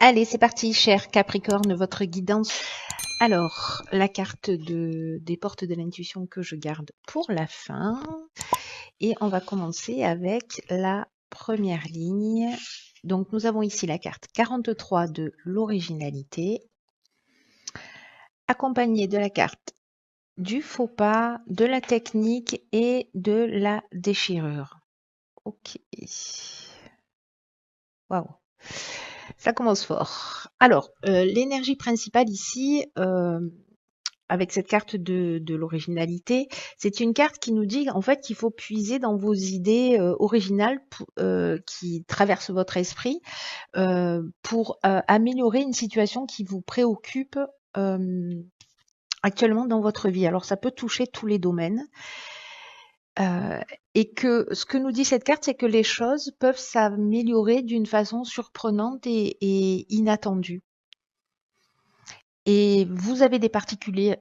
Allez, c'est parti, cher Capricorne, votre guidance. Alors, la carte des portes de l'intuition que je garde pour la fin. Et on va commencer avec la première ligne. Donc, nous avons ici la carte 43 de l'originalité, accompagnée de la carte du faux pas, de la technique et de la déchirure. Ok. Waouh. Ça commence fort. Alors, l'énergie principale ici, avec cette carte de l'originalité, c'est une carte qui nous dit en fait qu'il faut puiser dans vos idées originales qui traversent votre esprit pour améliorer une situation qui vous préoccupe actuellement dans votre vie. Alors, ça peut toucher tous les domaines. Et que ce que nous dit cette carte, c'est que les choses peuvent s'améliorer d'une façon surprenante et inattendue. Et vous avez des particularités,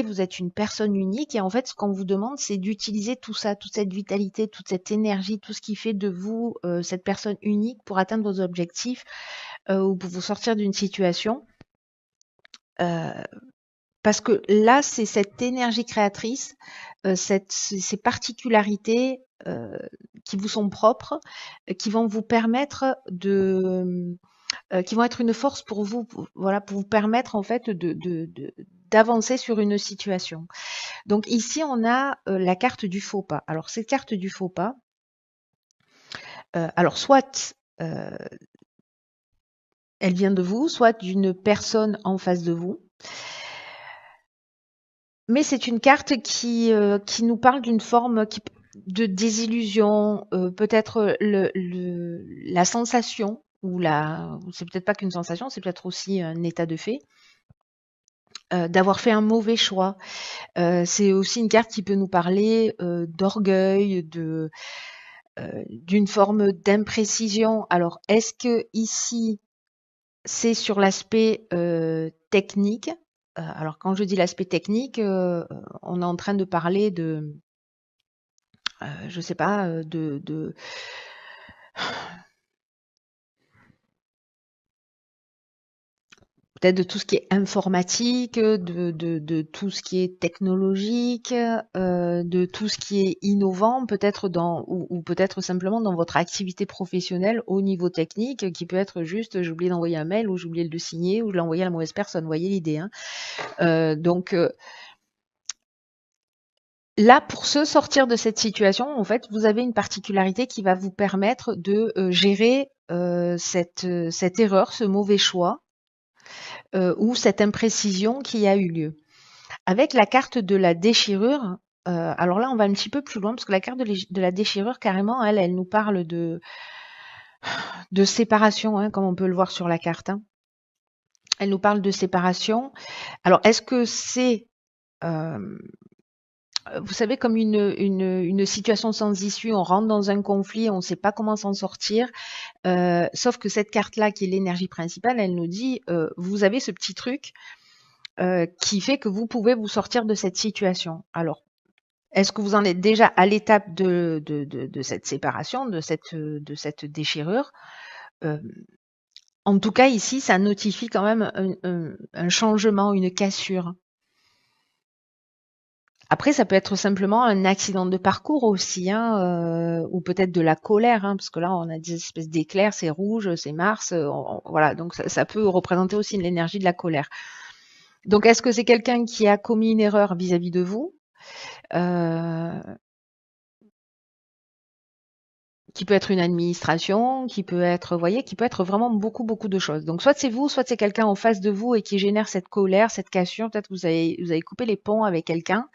vous êtes une personne unique et en fait, ce qu'on vous demande, c'est d'utiliser tout ça, toute cette vitalité, toute cette énergie, tout ce qui fait de vous cette personne unique pour atteindre vos objectifs ou pour vous sortir d'une situation. Parce que là, c'est cette énergie créatrice, ces particularités qui vous sont propres, qui vont vous permettre qui vont être une force pour vous, voilà, pour vous permettre en fait d'avancer sur une situation. Donc ici, on a la carte du faux pas. Alors cette carte du faux pas, alors soit elle vient de vous, soit d'une personne en face de vous. Mais c'est une carte qui nous parle d'une forme de désillusion, peut-être la sensation, ou c'est peut-être pas qu'une sensation, c'est peut-être aussi un état de fait, d'avoir fait un mauvais choix. C'est aussi une carte qui peut nous parler d'orgueil, d'une forme d'imprécision. Alors, est-ce que ici, c'est sur l'aspect technique? Alors, quand je dis l'aspect technique, on est en train de parler de, je sais pas, peut-être de tout ce qui est informatique, de tout ce qui est technologique, de tout ce qui est innovant, peut-être ou peut-être simplement dans votre activité professionnelle au niveau technique, qui peut être juste j'ai oublié d'envoyer un mail ou j'ai oublié de le signer ou je l'ai envoyé à la mauvaise personne. Vous voyez l'idée, hein. Donc là, pour se sortir de cette situation, en fait, vous avez une particularité qui va vous permettre de gérer cette erreur, ce mauvais choix ou cette imprécision qui a eu lieu. Avec la carte de la déchirure, alors là, on va un petit peu plus loin parce que la carte de la déchirure, carrément, elle nous parle de séparation, hein, comme on peut le voir sur la carte. Hein. Elle nous parle de séparation. Alors, est-ce que c'est vous savez, comme une situation sans issue, on rentre dans un conflit, on ne sait pas comment s'en sortir. Sauf que cette carte-là, qui est l'énergie principale, elle nous dit, vous avez ce petit truc qui fait que vous pouvez vous sortir de cette situation. Alors, est-ce que vous en êtes déjà à l'étape de cette séparation, de cette déchirure En tout cas, ici, ça notifie quand même un changement, une cassure. Après, ça peut être simplement un accident de parcours aussi, hein, ou peut-être de la colère, hein, parce que là, on a des espèces d'éclairs, c'est rouge, c'est Mars, voilà, donc ça peut représenter aussi l'énergie de la colère. Donc, est-ce que c'est quelqu'un qui a commis une erreur vis-à-vis de vous, qui peut être une administration, qui peut être, vous voyez, qui peut être vraiment beaucoup, beaucoup de choses. Donc, soit c'est vous, soit c'est quelqu'un en face de vous et qui génère cette colère, cette cassure. Peut-être vous avez coupé les ponts avec quelqu'un.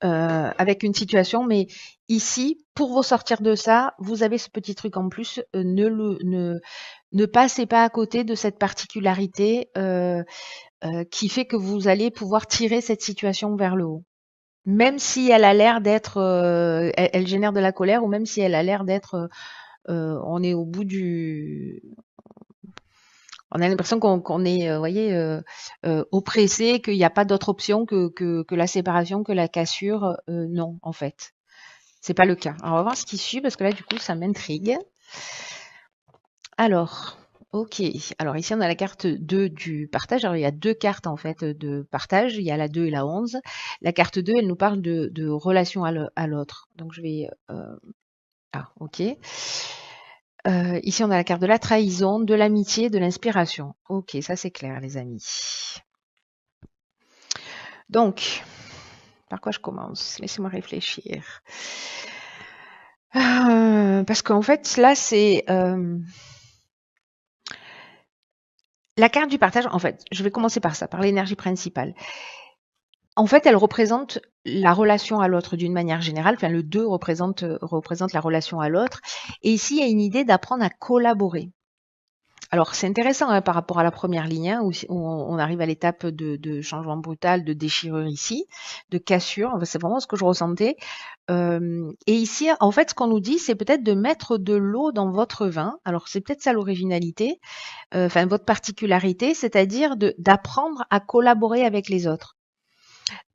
Avec une situation, mais ici, pour vous sortir de ça, vous avez ce petit truc en plus, ne passez pas à côté de cette particularité qui fait que vous allez pouvoir tirer cette situation vers le haut. Même si elle a l'air d'être, elle génère de la colère, ou même si elle a l'air d'être, on est au bout on a l'impression qu'on est, voyez, oppressé, qu'il n'y a pas d'autre option que la séparation, que la cassure. Non, en fait. C'est pas le cas. Alors, on va voir ce qui suit, parce que là, du coup, ça m'intrigue. Alors, Ok, alors ici on a la carte 2 du partage. Alors il y a deux cartes en fait de partage, il y a la 2 et la 11. La carte 2, elle nous parle de relation à l'autre. Donc je vais... ah, ok. Ici on a la carte de la trahison, de l'amitié, de l'inspiration. Ok, ça c'est clair les amis. Donc, par quoi je commence? Laissez-moi réfléchir. Parce qu'en fait là c'est... la carte du partage, en fait, je vais commencer par ça, par l'énergie principale. En fait, elle représente la relation à l'autre d'une manière générale. Enfin, le 2 représente la relation à l'autre. Et ici, il y a une idée d'apprendre à collaborer. Alors, c'est intéressant hein, par rapport à la première ligne, hein, où on arrive à l'étape de changement brutal, de déchirure ici, de cassure. Enfin, c'est vraiment ce que je ressentais. Et ici, en fait, ce qu'on nous dit, c'est peut-être de mettre de l'eau dans votre vin. Alors, c'est peut-être ça l'originalité, enfin votre particularité, c'est-à-dire d'apprendre à collaborer avec les autres.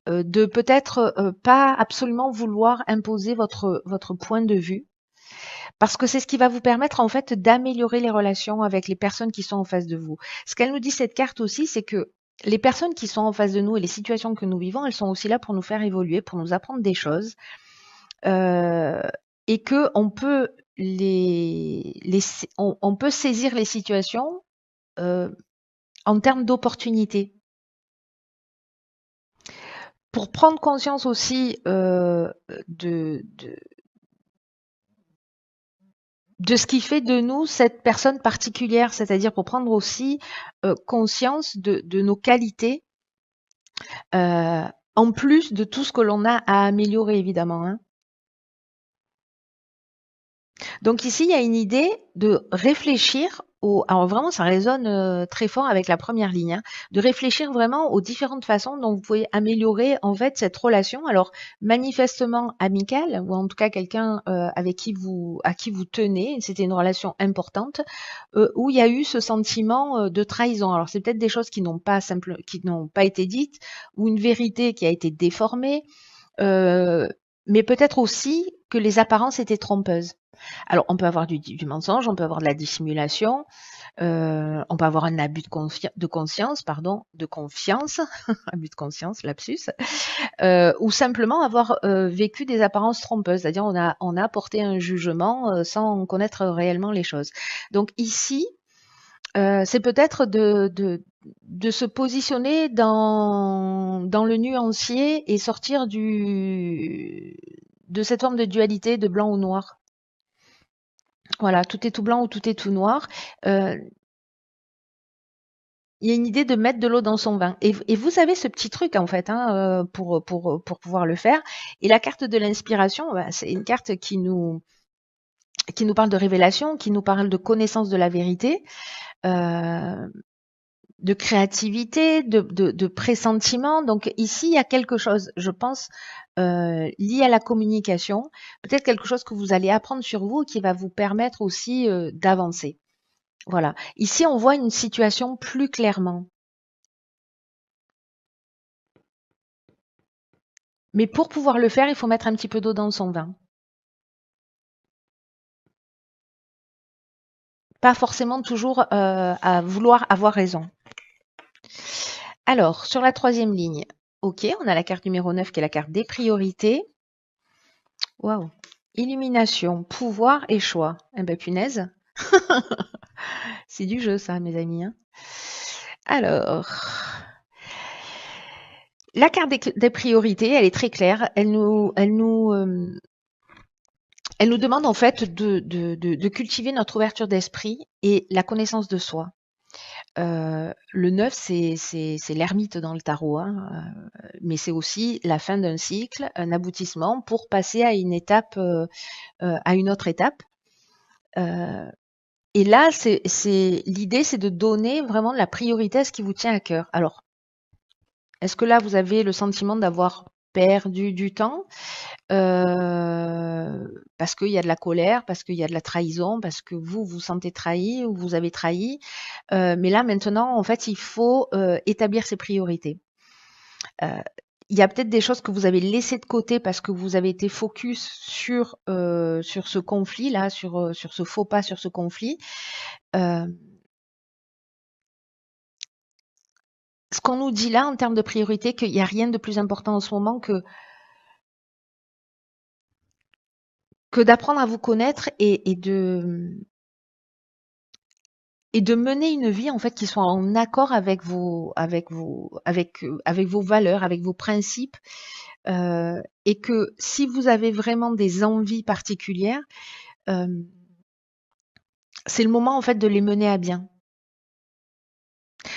De peut-être pas absolument vouloir imposer votre point de vue, parce que c'est ce qui va vous permettre en fait d'améliorer les relations avec les personnes qui sont en face de vous. Ce qu'elle nous dit cette carte aussi, c'est que les personnes qui sont en face de nous et les situations que nous vivons, elles sont aussi là pour nous faire évoluer, pour nous apprendre des choses, euh, et que on peut on peut saisir les situations euh, en termes d'opportunités. Pour prendre conscience aussi de, de, de ce qui fait de nous cette personne particulière, c'est-à-dire pour prendre aussi conscience de nos qualités, euh, en plus de tout ce que l'on a à améliorer, évidemment. Hein. Donc ici, il y a une idée de réfléchir alors vraiment, ça résonne très fort avec la première ligne, hein, de réfléchir vraiment aux différentes façons dont vous pouvez améliorer en fait cette relation. Alors manifestement amicale, ou en tout cas quelqu'un avec à qui vous tenez, c'était une relation importante, où il y a eu ce sentiment de trahison. Alors c'est peut-être des choses qui qui n'ont pas été dites, ou une vérité qui a été déformée, mais peut-être aussi que les apparences étaient trompeuses. Alors, on peut avoir du mensonge, on peut avoir de la dissimulation, on peut avoir un abus de conscience, pardon, de confiance, abus de conscience, lapsus, ou simplement avoir vécu des apparences trompeuses, c'est-à-dire on a apporté un jugement sans connaître réellement les choses. Donc ici, c'est peut-être de se positionner dans le nuancier et sortir de cette forme de dualité de blanc ou noir. Voilà, tout est tout blanc ou tout est tout noir. Euh, il y a une idée de mettre de l'eau dans son vin. Et vous avez ce petit truc, en fait, hein, pour pouvoir le faire. Et la carte de l'inspiration, bah, c'est une carte qui nous parle de révélation, qui nous parle de connaissance de la vérité, euh, de créativité, de pressentiment. Donc ici, il y a quelque chose, je pense, lié à la communication, peut-être quelque chose que vous allez apprendre sur vous qui va vous permettre aussi d'avancer. Voilà. Ici, on voit une situation plus clairement. Mais pour pouvoir le faire, il faut mettre un petit peu d'eau dans son vin. Pas forcément toujours à vouloir avoir raison. Alors, sur la troisième ligne, ok, on a la carte numéro 9 qui est la carte des priorités. Waouh. Illumination, pouvoir et choix. Eh ben punaise. C'est du jeu ça, mes amis. Hein. Alors, la carte des priorités, elle est très claire. Elle nous demande en fait de cultiver notre ouverture d'esprit et la connaissance de soi. Le 9, c'est l'ermite dans le tarot, hein, mais c'est aussi la fin d'un cycle, un aboutissement pour passer à une étape, à une autre étape. Et là, l'idée, c'est de donner vraiment de la priorité à ce qui vous tient à cœur. Alors, est-ce que là, vous avez le sentiment d'avoir perdu du temps parce qu'il y a de la colère, parce qu'il y a de la trahison, parce que vous vous sentez trahi ou vous avez trahi. Mais là, maintenant, en fait, il faut établir ses priorités. Il y a peut-être des choses que vous avez laissées de côté parce que vous avez été focus sur ce conflit-là, sur ce faux pas, sur ce conflit. ce qu'on nous dit là en termes de priorité, qu'il n'y a rien de plus important en ce moment que d'apprendre à vous connaître et de mener une vie en fait qui soit en accord avec vos valeurs, avec vos principes, et que si vous avez vraiment des envies particulières, euh, c'est le moment en fait de les mener à bien.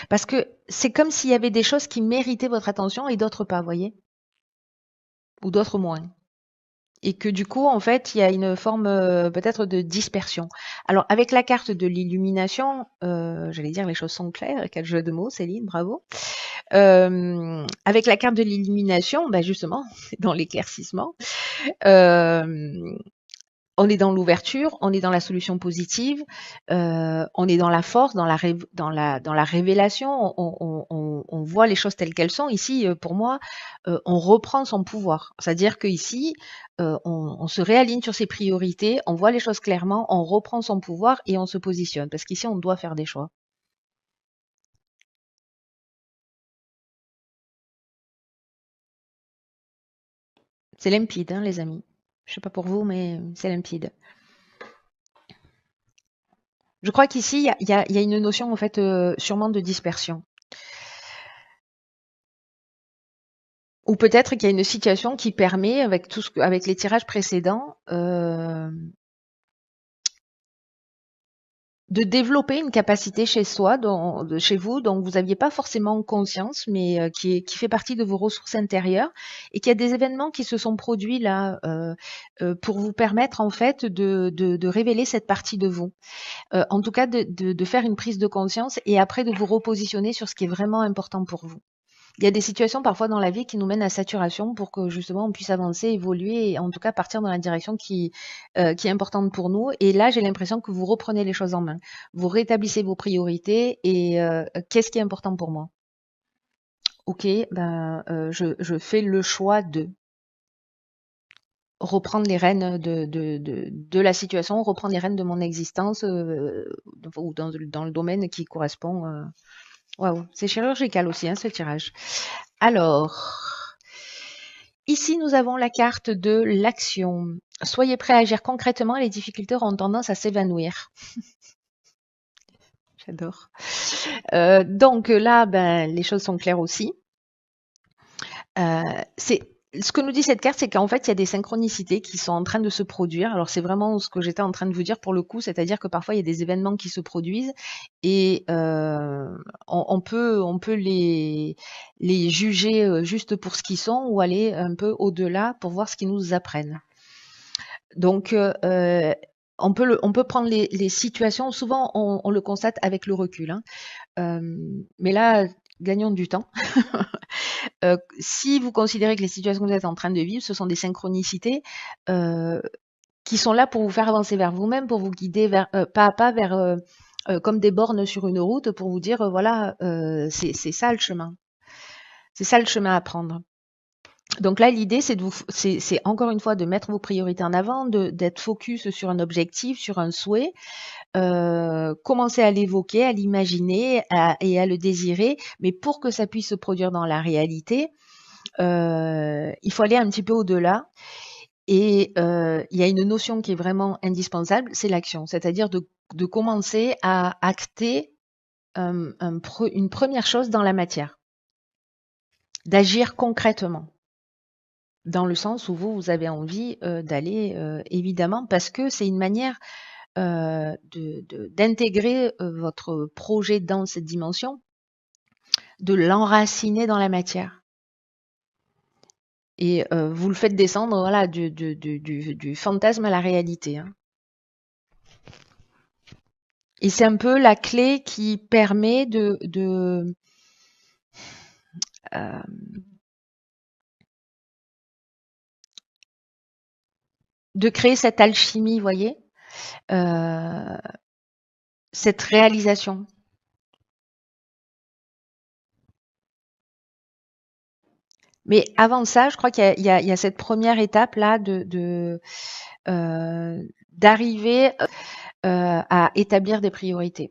Parce que c'est comme s'il y avait des choses qui méritaient votre attention et d'autres pas, voyez, ou d'autres moins. Et que du coup, en fait, il y a une forme peut-être de dispersion. Alors, avec la carte de l'illumination, j'allais dire les choses sont claires, quel jeu de mots, Céline, bravo. Avec la carte de l'illumination, ben justement, dans l'éclaircissement, euh, on est dans l'ouverture, on est dans la solution positive, on est dans la force, dans la révélation, on voit les choses telles qu'elles sont. Ici, pour moi, on reprend son pouvoir. C'est-à-dire qu'ici, on se réaligne sur ses priorités, on voit les choses clairement, on reprend son pouvoir et on se positionne. Parce qu'ici, on doit faire des choix. C'est limpide, hein, les amis. Je sais pas pour vous, mais c'est limpide. Je crois qu'ici, il y a une notion, en fait, sûrement de dispersion. Ou peut-être qu'il y a une situation qui permet, avec avec les tirages précédents, de développer une capacité chez soi, chez vous, dont vous n'aviez pas forcément conscience, mais qui fait partie de vos ressources intérieures, et qu'il y a des événements qui se sont produits là pour vous permettre en fait de révéler cette partie de vous. En tout cas, de faire une prise de conscience et après de vous repositionner sur ce qui est vraiment important pour vous. Il y a des situations parfois dans la vie qui nous mènent à saturation pour que justement on puisse avancer, évoluer et en tout cas partir dans la direction qui est importante pour nous. Et là, j'ai l'impression que vous reprenez les choses en main. Vous rétablissez vos priorités et qu'est-ce qui est important pour moi? Ok, ben, je fais le choix de reprendre les rênes de la situation, reprendre les rênes de mon existence ou dans le domaine qui correspond. Waouh, c'est chirurgical aussi, hein, ce tirage. Alors, ici, nous avons la carte de l'action. Soyez prêts à agir concrètement, les difficultés auront tendance à s'évanouir. J'adore. Donc là, ben, les choses sont claires aussi. Ce que nous dit cette carte, c'est qu'en fait, il y a des synchronicités qui sont en train de se produire. Alors, c'est vraiment ce que j'étais en train de vous dire pour le coup, c'est-à-dire que parfois, il y a des événements qui se produisent et on peut les juger juste pour ce qu'ils sont ou aller un peu au-delà pour voir ce qu'ils nous apprennent. Donc, on peut prendre les situations, souvent on le constate avec le recul, hein. Mais là, gagnons du temps. Si vous considérez que les situations que vous êtes en train de vivre, ce sont des synchronicités qui sont là pour vous faire avancer vers vous-même, pour vous guider vers, pas à pas vers, comme des bornes sur une route, pour vous dire, voilà, c'est ça le chemin. C'est ça le chemin à prendre. Donc là, l'idée, c'est encore une fois de mettre vos priorités en avant, d'être focus sur un objectif, sur un souhait, commencer à l'évoquer, à l'imaginer et à le désirer. Mais pour que ça puisse se produire dans la réalité, il faut aller un petit peu au-delà. Et il y a une notion qui est vraiment indispensable, c'est l'action. C'est-à-dire de commencer à acter une première chose dans la matière, d'agir concrètement. Dans le sens où vous avez envie d'aller, évidemment, parce que c'est une manière d'intégrer votre projet dans cette dimension, de l'enraciner dans la matière. Et vous le faites descendre voilà, du fantasme à la réalité, hein. Et c'est un peu la clé qui permet euh, de créer cette alchimie, vous voyez, euh, cette réalisation. Mais avant ça, je crois qu'il y a cette première étape là d'arriver à établir des priorités.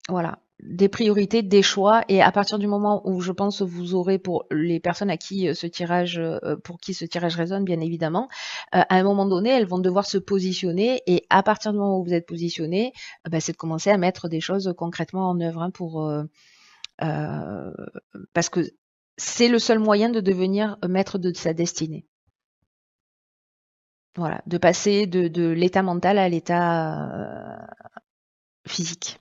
Voilà. des priorités, des choix, et à partir du moment où je pense vous aurez, pour les personnes à qui ce tirage, pour qui ce tirage résonne, bien évidemment, à un moment donné, elles vont devoir se positionner, et à partir du moment où vous êtes positionné, bah, c'est de commencer à mettre des choses concrètement en œuvre, hein, parce que c'est le seul moyen de devenir maître de sa destinée. Voilà, de passer de l'état mental à l'état physique.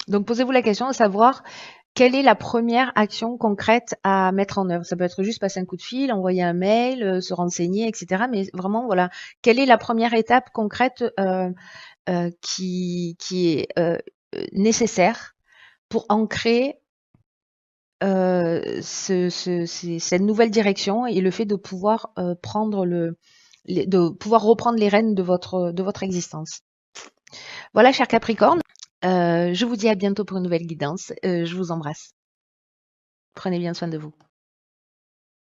Donc posez-vous la question de savoir quelle est la première action concrète à mettre en œuvre. Ça peut être juste passer un coup de fil, envoyer un mail, se renseigner, etc. Mais vraiment, voilà, quelle est la première étape concrète qui est nécessaire pour ancrer cette nouvelle direction, et le fait de pouvoir de pouvoir reprendre les rênes de votre existence. Voilà, cher Capricorne, je vous dis à bientôt pour une nouvelle guidance. Je vous embrasse. Prenez bien soin de vous.